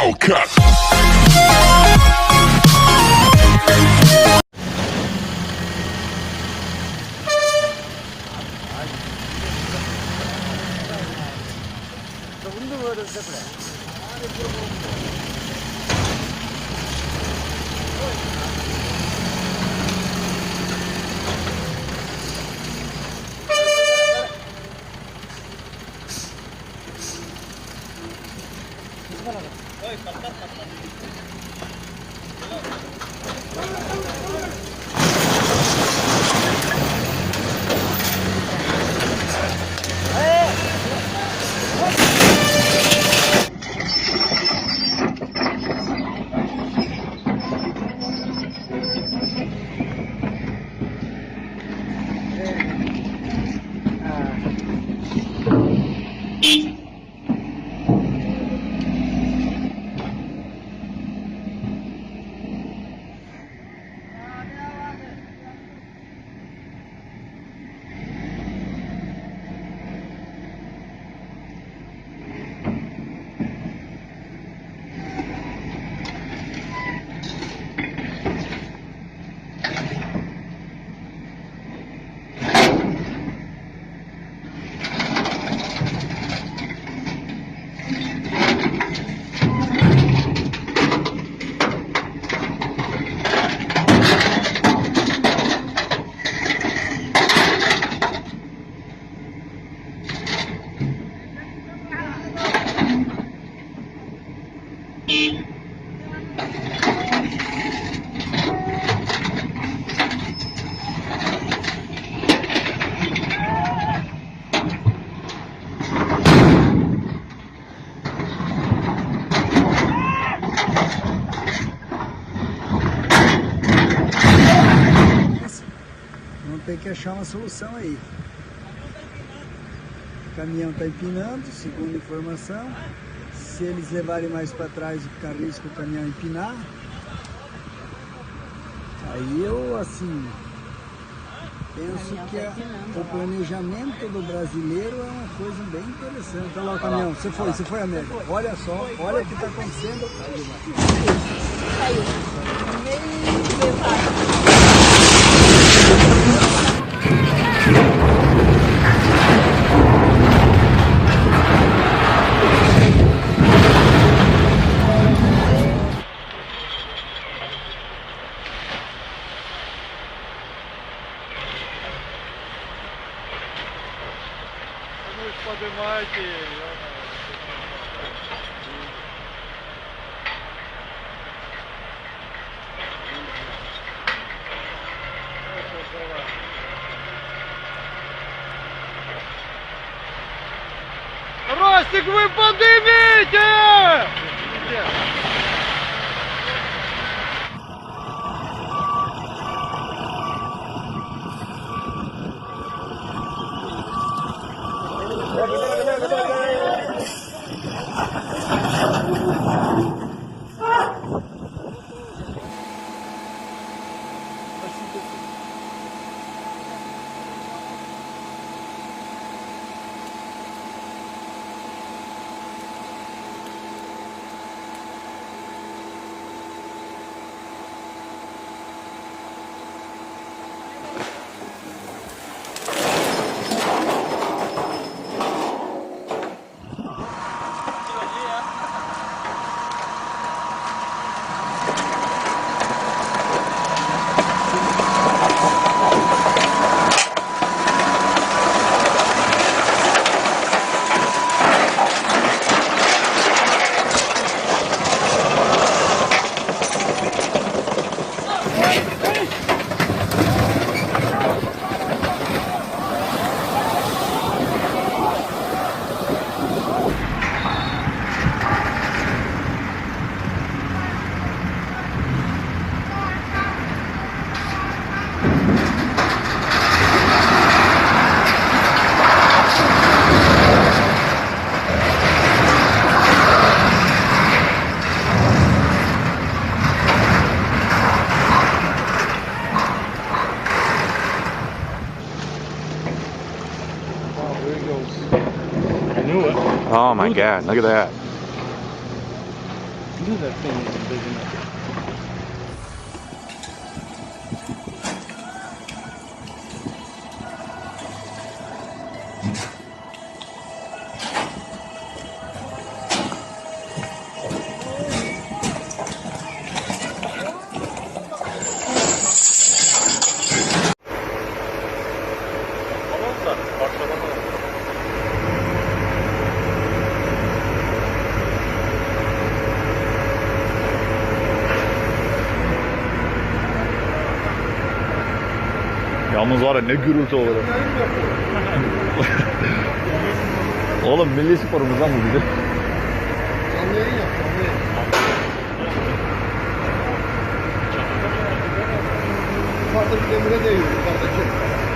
Hellcat. Vamos ter que achar uma solução aí. O caminhão está empinando, segundo a informação. Se eles levarem mais para trás, fica risco o caminhão empinar. Aí eu, assim, penso que o planejamento do brasileiro é uma coisa bem interessante. Olha lá o caminhão, você foi, América. Olha só, olha o que está acontecendo. Fazer mais que... Ростик, вы поднимите! Oh my God, look at that. Güzel benim bezime. Yalnız var ya ne gürültü olur. Oğlum milli sporumuz lan bu bizim. Canlı yayın yap, canlı yayın. Yukarıda bir demire değiyor, yukarıdaki.